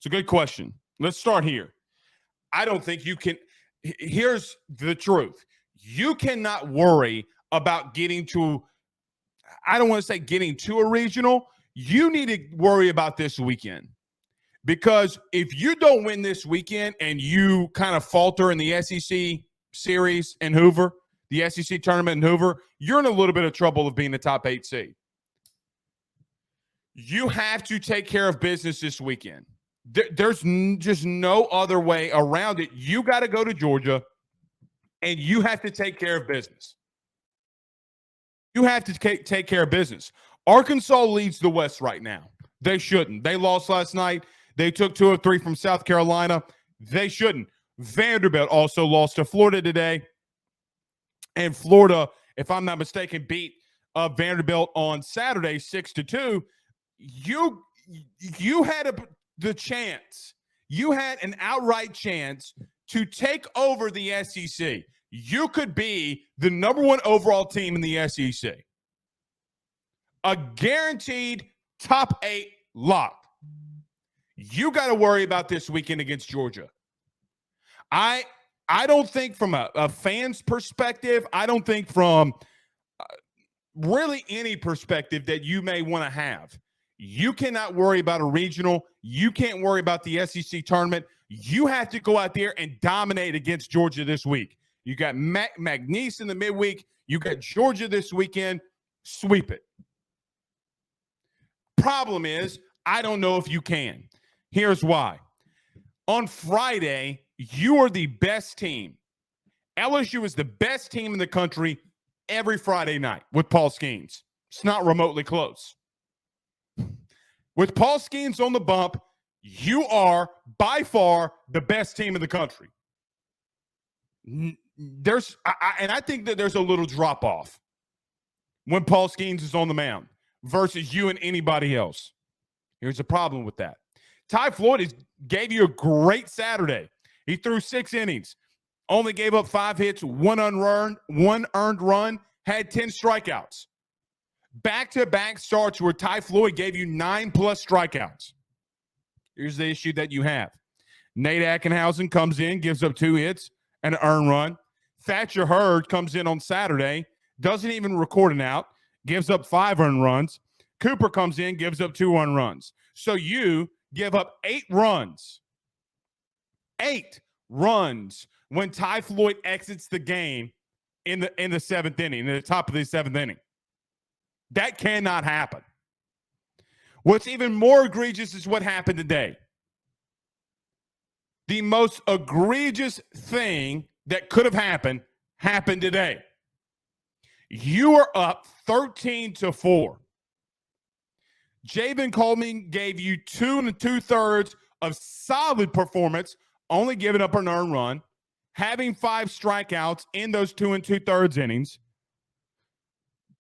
It's a good question. Let's start here. I don't think you can. Here's the truth. You cannot worry about getting to, I don't want to say getting to a regional. You need to worry about this weekend. Because if you don't win this weekend and you kind of falter in the SEC series in Hoover, the SEC tournament in Hoover, you're in a little bit of trouble of being the top 8 seed. You have to take care of business this weekend. There's just no other way around it. You got to go to Georgia, and you have to take care of business. You have to take care of business. Arkansas leads the West right now. They shouldn't. They lost last night. They took 2 of 3 from South Carolina. They shouldn't. Vanderbilt also lost to Florida today. And Florida, if I'm not mistaken, beat Vanderbilt on Saturday 6-2. You had the chance. You had an outright chance to take over the SEC. You could be the number 1 overall team in the SEC. A guaranteed top 8 lock. You got to worry about this weekend against Georgia. I don't think from a fan's perspective, I don't think from really any perspective that you may want to have. You cannot worry about a regional. You can't worry about the SEC tournament. You have to go out there and dominate against Georgia this week. You got McNeese in the midweek. You got Georgia this weekend. Sweep it. Problem is, I don't know if you can. Here's why. On Friday, you are the best team. LSU is the best team in the country every Friday night with Paul Skeens. It's not remotely close. With Paul Skeens on the bump, you are by far the best team in the country. And I think that there's a little drop off when Paul Skeens is on the mound versus you and anybody else. Here's the problem with that. Ty Floyd gave you a great Saturday. He threw 6 innings, only gave up 5 hits, 1 earned run, had 10 strikeouts. Back-to-back starts where Ty Floyd gave you 9+ strikeouts. Here's the issue that you have. Nate Ackenhausen comes in, gives up 2 hits and an earned run. Thatcher Hurd comes in on Saturday, doesn't even record an out, gives up 5 earned runs. Cooper comes in, gives up 2 earned runs. So you give up 8 runs. 8 runs when Ty Floyd exits the game in the 7th inning, in the top of the 7th inning. That cannot happen. What's even more egregious is what happened today. The most egregious thing that could have happened today. You are up 13-4. Javen Coleman gave you 2 2/3 of solid performance, only giving up an earned run, having 5 strikeouts in those 2 2/3 innings.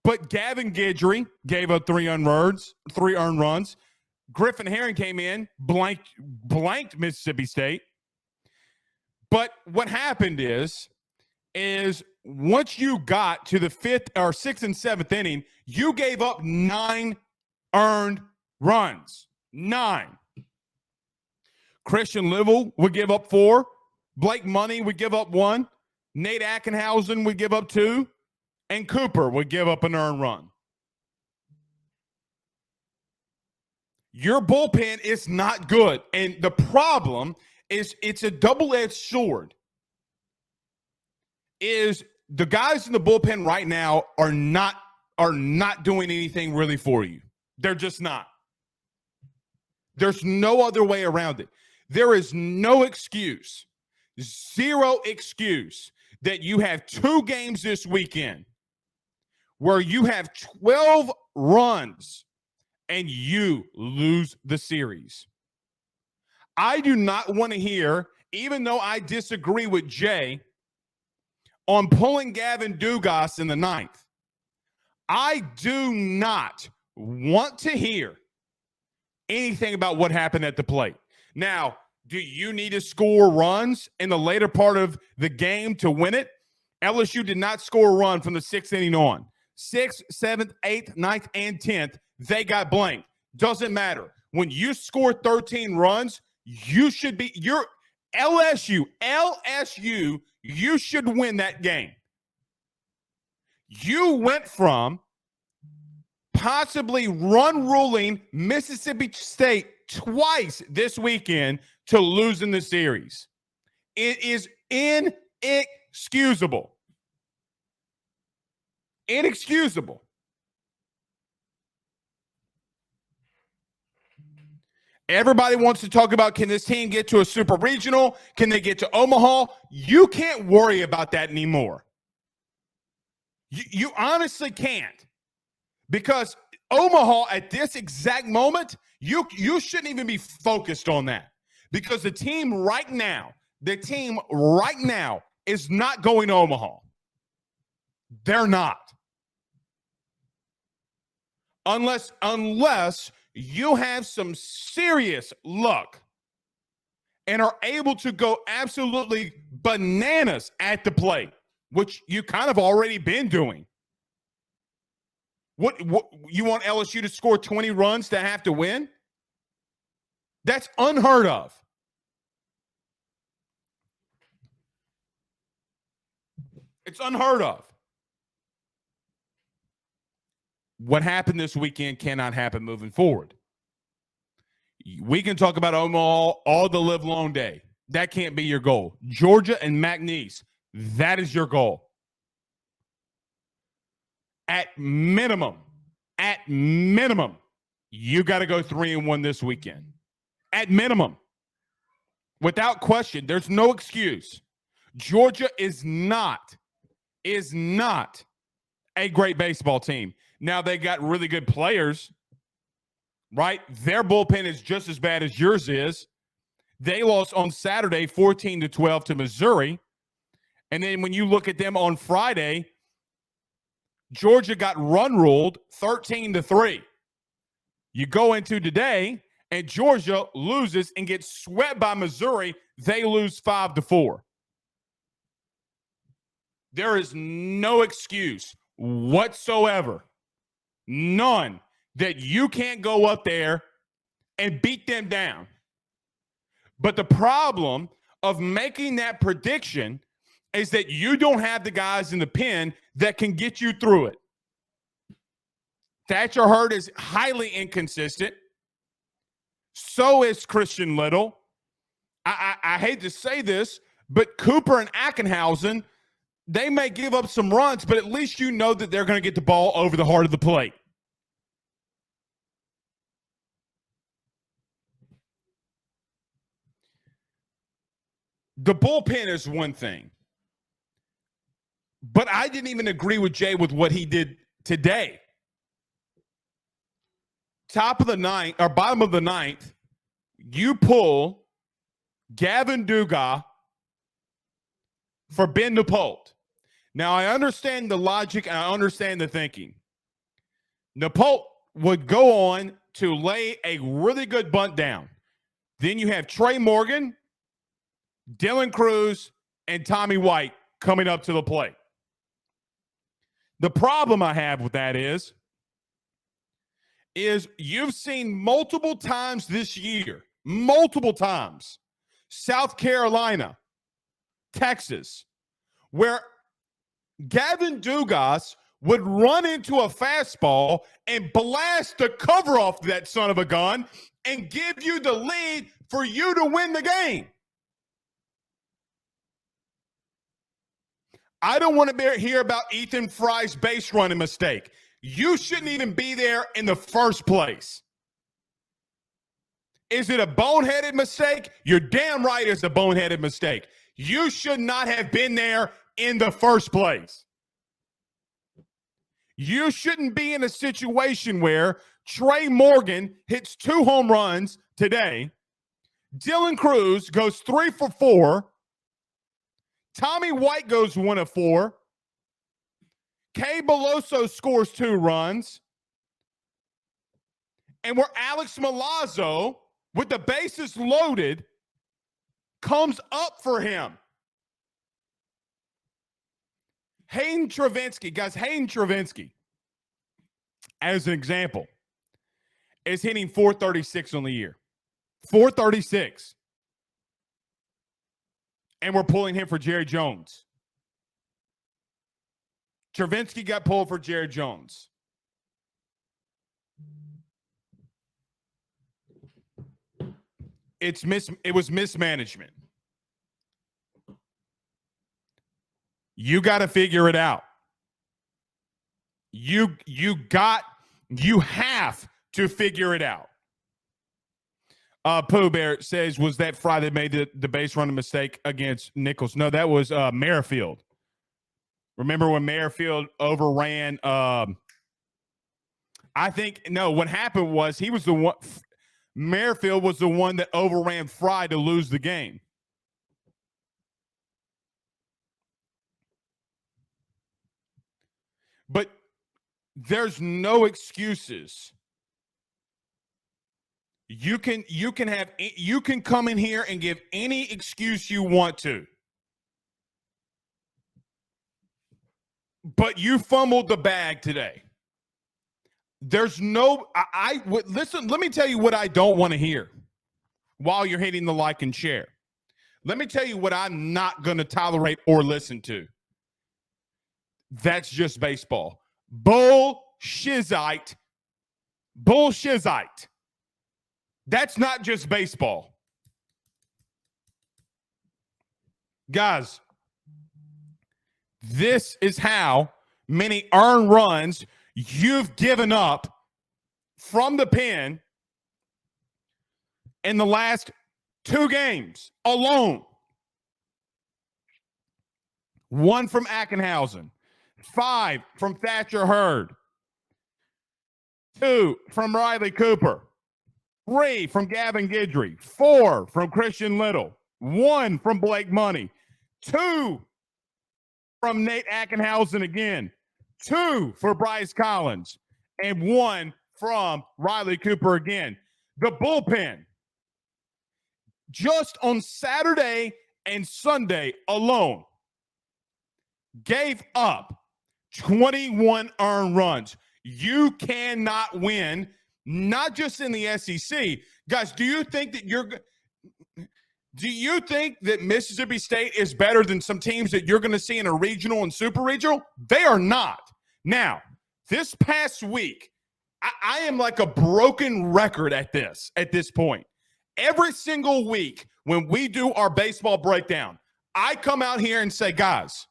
But Gavin Guidry gave up 3 earned runs. Griffin Herring came in, blanked Mississippi State. But what happened is once you got to the 5th or 6th and 7th inning, you gave up 9 earned runs. 9. Christian Livell would give up 4. Blake Money would give up 1. Nate Ackenhausen would give up 2. And Cooper would give up an earned run. Your bullpen is not good. And the problem is it's a double-edged sword. Is the guys in the bullpen right now are not doing anything really for you. They're just not. There's no other way around it. There is no excuse, 0 excuse that you have 2 games this weekend where you have 12 runs and you lose the series. I do not want to hear, even though I disagree with Jay on pulling Gavin Dugas in the 9th, I do not want to hear anything about what happened at the plate. Now, do you need to score runs in the later part of the game to win it? LSU did not score a run from the 6th inning on. 6th, 7th, 8th, 9th, and 10th, they got blanked. Doesn't matter. When you score 13 runs, You should be, you're LSU, you should win that game. You went from possibly run ruling Mississippi State twice this weekend to losing the series. It is inexcusable. Inexcusable. Everybody wants to talk about, can this team get to a super regional? Can they get to Omaha? You can't worry about that anymore. You honestly can't, because Omaha at this exact moment, you shouldn't even be focused on that, because the team right now is not going to Omaha. They're not. Unless you have some serious luck and are able to go absolutely bananas at the plate, which you kind of already been doing. What you want LSU to score 20 runs to have to win? That's unheard of. It's unheard of. What happened this weekend cannot happen moving forward. We can talk about Omaha all the live long day. That can't be your goal. Georgia and McNeese, that is your goal. At minimum, you got to go 3-1 this weekend. At minimum. Without question, there's no excuse. Georgia is not a great baseball team. Now, they got really good players, right? Their bullpen is just as bad as yours is. They lost on Saturday 14-12 to Missouri. And then when you look at them on Friday, Georgia got run ruled 13-3. You go into today, and Georgia loses and gets swept by Missouri. They lose 5-4. There is no excuse whatsoever, none, that you can't go up there and beat them down. But the problem of making that prediction is that you don't have the guys in the pen that can get you through it. Thatcher Hurd is highly inconsistent. So is Christian Little. I hate to say this, but Cooper and Ackenhausen, they may give up some runs, but at least you know that they're going to get the ball over the heart of the plate. The bullpen is one thing. But I didn't even agree with Jay with what he did today. Top of the ninth, or bottom of the ninth, you pull Gavin Dugas for Ben Napolt. Now, I understand the logic and I understand the thinking. Napolt would go on to lay a really good bunt down. Then you have Trey Morgan, Dylan Cruz, and Tommy White coming up to the plate. The problem I have with that is you've seen multiple times this year, South Carolina, Texas, where Gavin Dugas would run into a fastball and blast the cover off that son of a gun and give you the lead for you to win the game. I don't want to hear about Ethan Fry's base running mistake. You shouldn't even be there in the first place. Is it a boneheaded mistake? You're damn right it's a boneheaded mistake. You should not have been there in the first place. You shouldn't be in a situation where Trey Morgan hits 2 home runs today. Dylan Cruz goes 3 for 4. Tommy White goes 1 of 4. Kay Beloso scores 2 runs. And where Alex Milazzo, with the bases loaded, comes up for him. Hayden Travinski, as an example, is hitting .436 on the year. 436. And we're pulling him for Jerry Jones. Travinsky got pulled for Jerry Jones. It was mismanagement. You got to figure it out. You have to figure it out. Pooh Bear says, was that Friday made the base running mistake against Nichols? No, that was Merrifield. Remember when Merrifield overran? I think, no, what happened was he was the one. Merrifield was the one that overran Fry to lose the game. But there's no excuses. You can come in here and give any excuse you want to. But you fumbled the bag today. There's no, listen, let me tell you what I don't want to hear while you're hitting the like and share. Let me tell you what I'm not going to tolerate or listen to. That's just baseball. Bullshizite. Bullshizite. That's not just baseball. Guys, this is how many earned runs you've given up from the pen in the last 2 games alone. 1 from Ackenhausen, 5 from Thatcher Hurd, 2 from Riley Cooper, 3 from Gavin Guidry, 4 from Christian Little, 1 from Blake Money, 2 from Nate Ackenhausen again, 2 for Bryce Collins, and 1 from Riley Cooper again. The bullpen, just on Saturday and Sunday alone, gave up 21 earned runs. You cannot win, not just in the SEC. Guys, do you think that Mississippi State is better than some teams that you're going to see in a regional and super regional? They are not. Now, this past week, I am like a broken record at this point. Every single week when we do our baseball breakdown, I come out here and say, guys,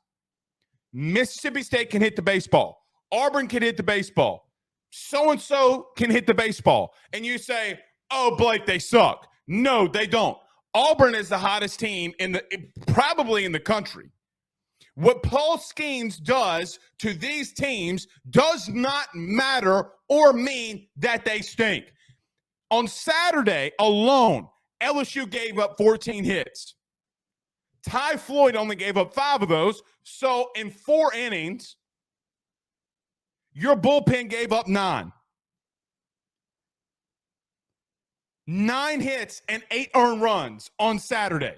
Mississippi State can hit the baseball. Auburn can hit the baseball. So-and-so can hit the baseball. And you say, oh, Blake, they suck. No, they don't. Auburn is the hottest team probably in the country. What Paul Skeens does to these teams does not matter or mean that they stink. On Saturday alone, LSU gave up 14 hits. Ty Floyd only gave up 5 of those. So in 4 innings, your bullpen gave up 9. 9 hits and 8 earned runs on Saturday.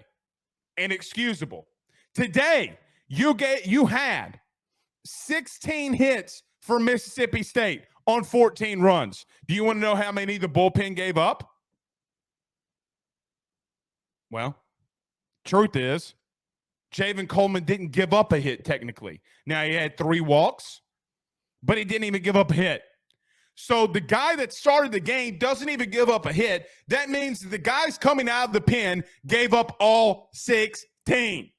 Inexcusable. Today, you had 16 hits for Mississippi State on 14 runs. Do you want to know how many the bullpen gave up? Well, truth is, Javen Coleman didn't give up a hit technically. Now, he had 3 walks, but he didn't even give up a hit. So the guy that started the game doesn't even give up a hit. That means that the guys coming out of the pen gave up all 16.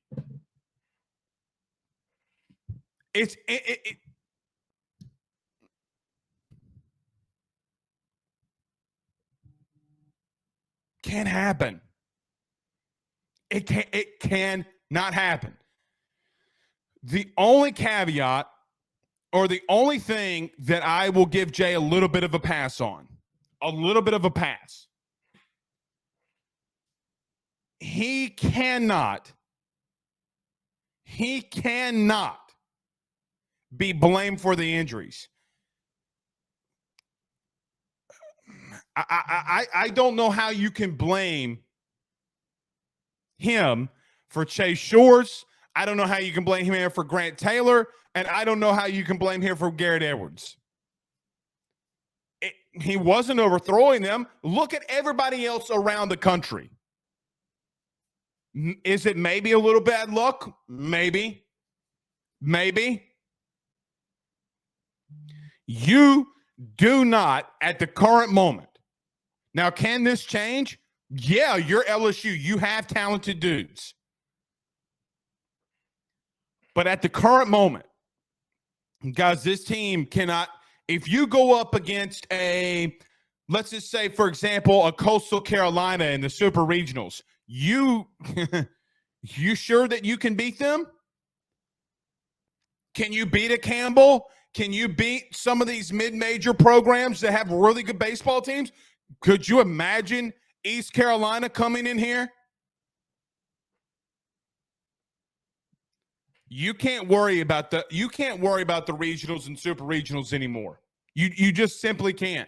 It can't happen. It can not happen. The only caveat or the only thing that I will give Jay a little bit of a pass on, he cannot be blamed for the injuries. I don't know how you can blame him for Chase Shores. I don't know how you can blame him for Grant Taylor, and I don't know how you can blame him for Garrett Edwards. he wasn't overthrowing them. Look at everybody else around the country. Is it maybe a little bad luck? Maybe. You do not at the current moment. Now, can this change? Yeah, you're LSU. You have talented dudes. But at the current moment, guys, this team cannot, if you go up against let's just say, for example, a Coastal Carolina in the Super Regionals, you sure that you can beat them? Can you beat a Campbell? Can you beat some of these mid-major programs that have really good baseball teams? Could you imagine East Carolina coming in here? You can't worry about the regionals and super regionals anymore. You just simply can't.